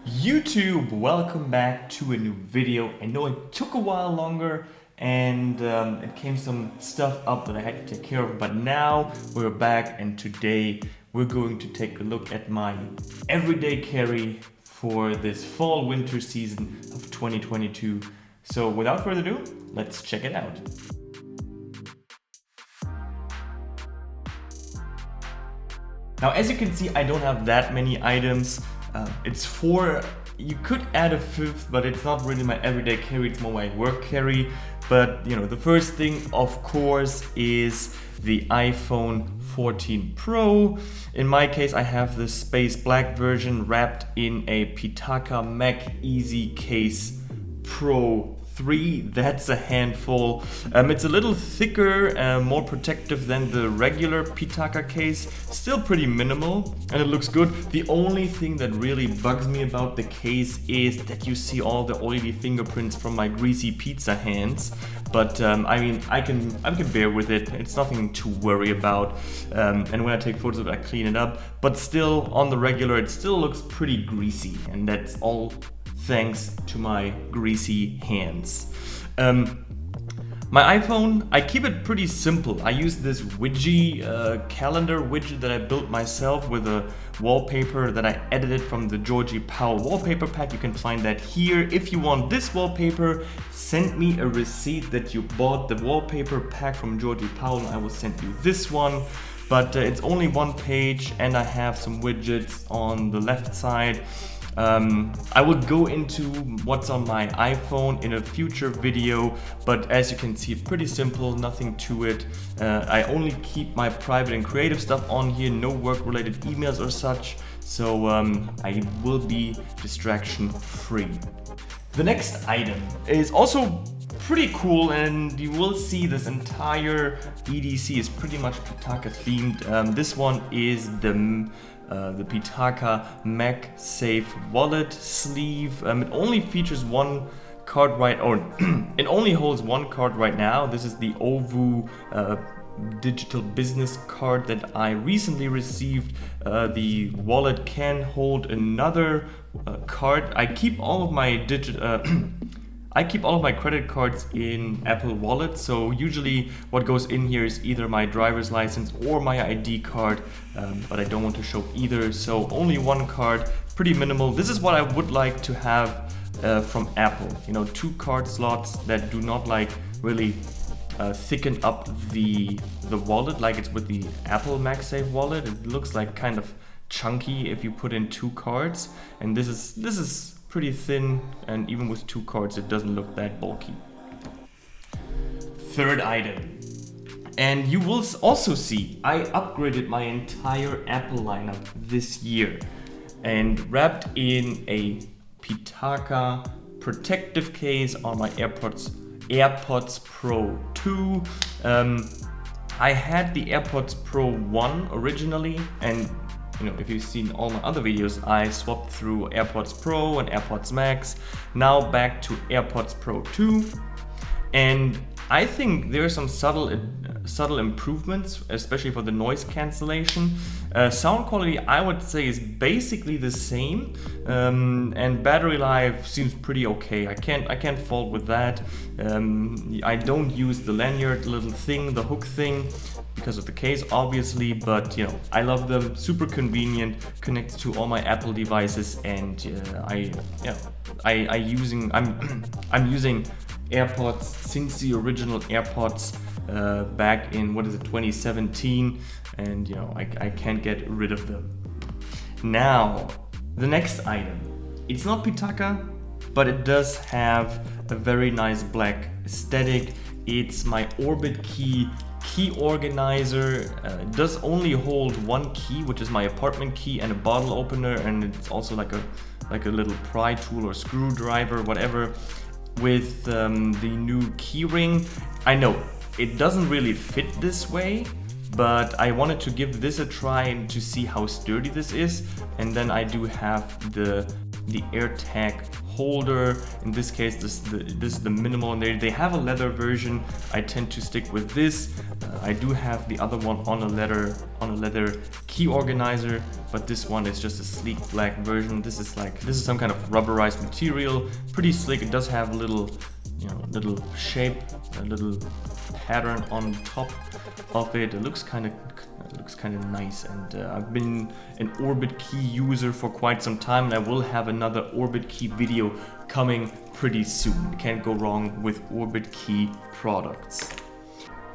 YouTube, welcome back to a new video. I know it took a while longer and it came some stuff up that I had to take care of, but now we're back and today we're going to take a look at my everyday carry for this fall winter season of 2022. So without further ado, let's check it out. Now, as you can see, I don't have that many items. It's four. You could add a fifth, but it's not really my everyday carry, it's more my work carry. But you know, the first thing, of course, is the iPhone 14 Pro. In my case, I have the space black version wrapped in a Pitaka Mac Easy Case Pro 3. That's a handful. It's a little thicker, more protective than the regular Pitaka case. Still pretty minimal and it looks good. The only thing that really bugs me about the case is that you see all the oily fingerprints from my greasy pizza hands. But I mean, I can bear with it. It's nothing to worry about. And when I take photos of it, I clean it up. But still, on the regular, it still looks pretty greasy, and that's all thanks to my greasy hands. My iPhone, I keep it pretty simple. I use this widget, calendar widget that I built myself with a wallpaper that I edited from the Georgie Powell wallpaper pack. You can find that here. If you want this wallpaper, send me a receipt that you bought the wallpaper pack from Georgie Powell and I will send you this one. But it's only one page and I have some widgets on the left side. I will go into what's on my iPhone in a future video, but as you can see, it's pretty simple, nothing to it. I only keep my private and creative stuff on here, no work-related emails or such, so I will be distraction-free. The next item is also pretty cool, and you will see this entire EDC is pretty much Pitaka themed. This one is the Pitaka MagSafe wallet sleeve. It only features one card it only holds one card right now. This is the OVU digital business card that I recently received. The wallet can hold another card. I keep all of my I keep all of my credit cards in Apple Wallet, so usually what goes in here is either my driver's license or my ID card, but I don't want to show either, so only one card, pretty minimal. This is what I would like to have from Apple, you know, 2 card slots that do not like really thicken up the wallet like it's with the Apple MagSafe wallet. It looks like kind of chunky if you put in 2 cards, and this is pretty thin, and even with 2 cards it doesn't look that bulky. Third item, and you will also see I upgraded my entire Apple lineup this year and wrapped in a Pitaka protective case on my AirPods Pro 2. I had the AirPods Pro 1 originally, and you know, if you've seen all my other videos, I swapped through AirPods Pro and AirPods Max. Now back to AirPods Pro 2. And I think there are some subtle improvements, especially for the noise cancellation. Sound quality, I would say, is basically the same, and battery life seems pretty okay. I can't fault with that. I don't use the lanyard little thing, the hook thing, because of the case, obviously, but you know, I love them. Super convenient, connects to all my Apple devices, and I'm using AirPods since the original AirPods back in 2017, and you know, I can't get rid of them. Now, the next item, it's not Pitaka, but it does have a very nice black aesthetic. It's my Orbit key organizer. It does only hold one key, which is my apartment key, and a bottle opener, and it's also like a little pry tool or screwdriver, whatever, with the new key ring. I know it doesn't really fit this way, but I wanted to give this a try and to see how sturdy this is. And then I do have the the AirTag holder. In this case, this is the minimal, and they have a leather version. I tend to stick with this. I do have the other one on a leather key organizer, but this one is just a sleek black version. This is some kind of rubberized material, pretty slick. It does have a little, little shape, a little pattern on top of it. It looks kind of nice, and I've been an Orbit Key user for quite some time, and I will have another Orbit Key video coming pretty soon. Can't go wrong with Orbit Key products.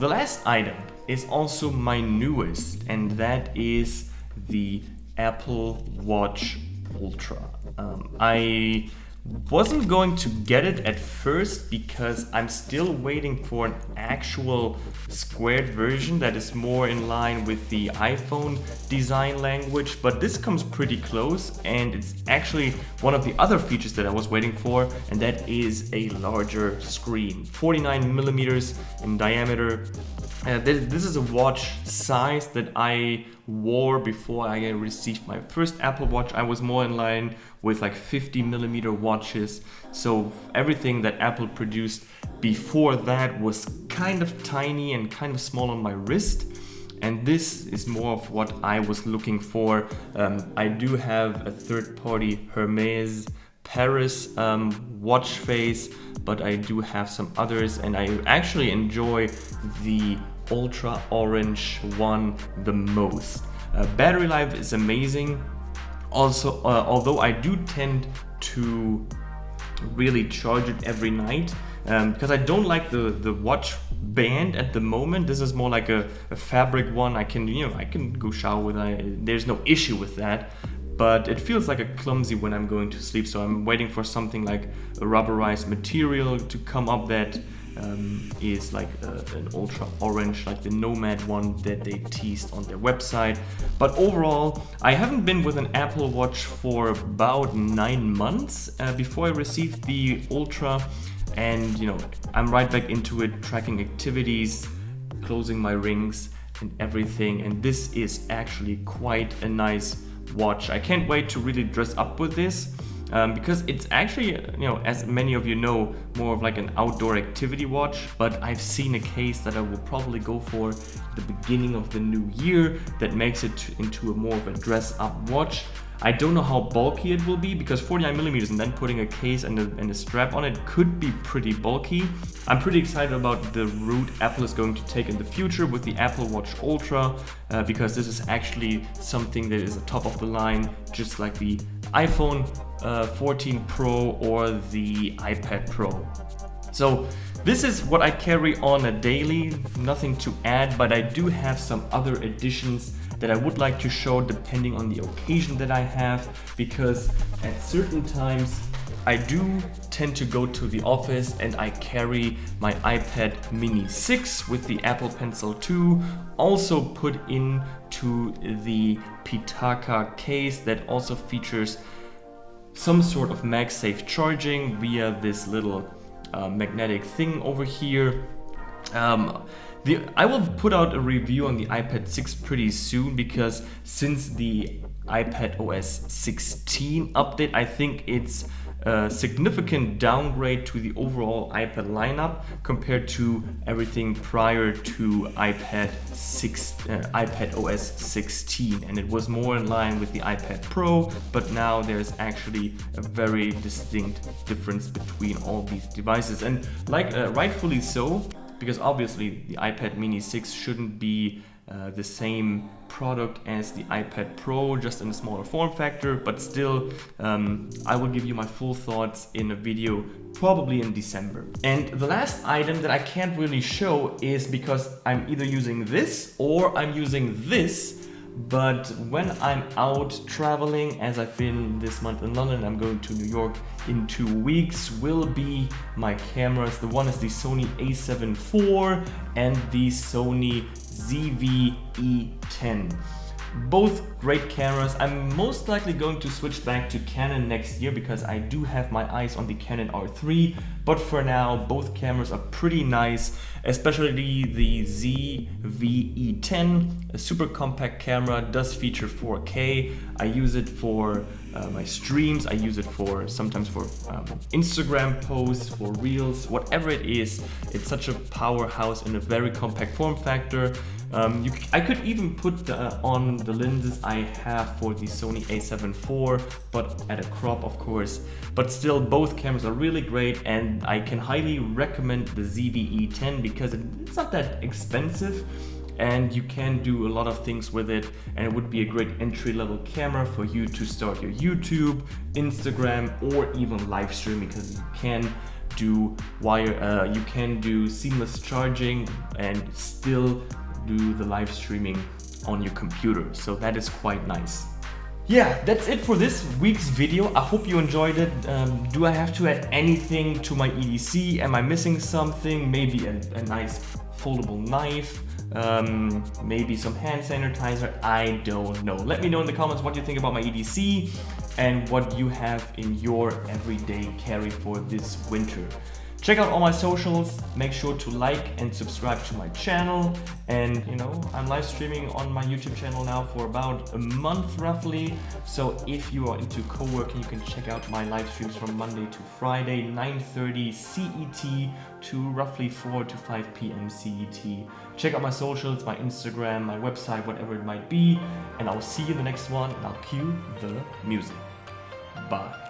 The last item is also my newest, and that is the Apple Watch Ultra. I wasn't going to get it at first because I'm still waiting for an actual squared version that is more in line with the iPhone design language, but this comes pretty close, and it's actually one of the other features that I was waiting for, and that is a larger screen, 49 millimeters in diameter. This is a watch size that I wore before I received my first Apple Watch. I was more in line with like 50 millimeter watches. So everything that Apple produced before that was kind of tiny and kind of small on my wrist. And this is more of what I was looking for. I do have a third-party Hermes Paris watch face, but I do have some others, and I actually enjoy the Ultra Orange one the most. Battery life is amazing. Also, although I do tend to really charge it every night, because I don't like the watch band at the moment. This is more like a fabric one. I can go shower with it. There's no issue with that. But it feels like a clumsy when I'm going to sleep, so I'm waiting for something like a rubberized material to come up that is like an ultra orange, like the Nomad one that they teased on their website. But overall, I haven't been with an Apple Watch for about 9 months before I received the Ultra, and I'm right back into it, tracking activities, closing my rings and everything, and this is actually quite a nice watch. I can't wait to really dress up with this, because it's actually, as many of you know, more of like an outdoor activity watch, but I've seen a case that I will probably go for at the beginning of the new year that makes it into a more of a dress up watch. I don't know how bulky it will be, because 49 millimeters and then putting a case and a strap on it could be pretty bulky. I'm pretty excited about the route Apple is going to take in the future with the Apple Watch Ultra, because this is actually something that is a top of the line, just like the iPhone 14 Pro or the iPad Pro. So this is what I carry on a daily, nothing to add, but I do have some other additions that I would like to show depending on the occasion that I have, because at certain times I do tend to go to the office and I carry my iPad Mini 6 with the Apple Pencil 2, also put into the Pitaka case that also features some sort of MagSafe charging via this little magnetic thing over here. I will put out a review on the iPad 6 pretty soon, because since the iPad OS 16 update, I think it's a significant downgrade to the overall iPad lineup compared to everything prior to iPad OS 16, and it was more in line with the iPad Pro, but now there's actually a very distinct difference between all these devices, and rightfully so, because obviously the iPad Mini 6 shouldn't be the same product as the iPad Pro, just in a smaller form factor, but still, I will give you my full thoughts in a video probably in December. And the last item that I can't really show is because I'm either using this or I'm using this, but when I'm out traveling, as I've been this month in London, I'm going to New York in 2 weeks, will be my cameras. The one is the Sony a7 IV and the Sony ZV-E10. Both great cameras. I'm most likely going to switch back to Canon next year because I do have my eyes on the Canon R3, but for now both cameras are pretty nice, especially the ZV-E10, a super compact camera, does feature 4K. I use it for my streams. I use it for sometimes for Instagram posts, for reels, whatever it is. It's such a powerhouse in a very compact form factor. I could even put on the lenses I have for the Sony a7 IV, but at a crop, of course. But still, both cameras are really great, and I can highly recommend the ZV-E10 because it's not that expensive, and you can do a lot of things with it, and it would be a great entry-level camera for you to start your YouTube, Instagram, or even live stream, because you can do you can do seamless charging and still do the live streaming on your computer, so that is quite nice. Yeah, that's it for this week's video. I hope you enjoyed it. Do I have to add anything to my EDC? Am I missing something? Maybe a nice foldable knife, maybe some hand sanitizer, I don't know. Let me know in the comments what you think about my EDC and what you have in your everyday carry for this winter. Check out all my socials, make sure to like and subscribe to my channel, and I'm live streaming on my YouTube channel now for about a month roughly, so if you are into co-working, you can check out my live streams from Monday to Friday, 9:30 CET to roughly 4 to 5 p.m. CET. Check out my socials, my Instagram, my website, whatever it might be, and I'll see you in the next one, and I'll cue the music. Bye.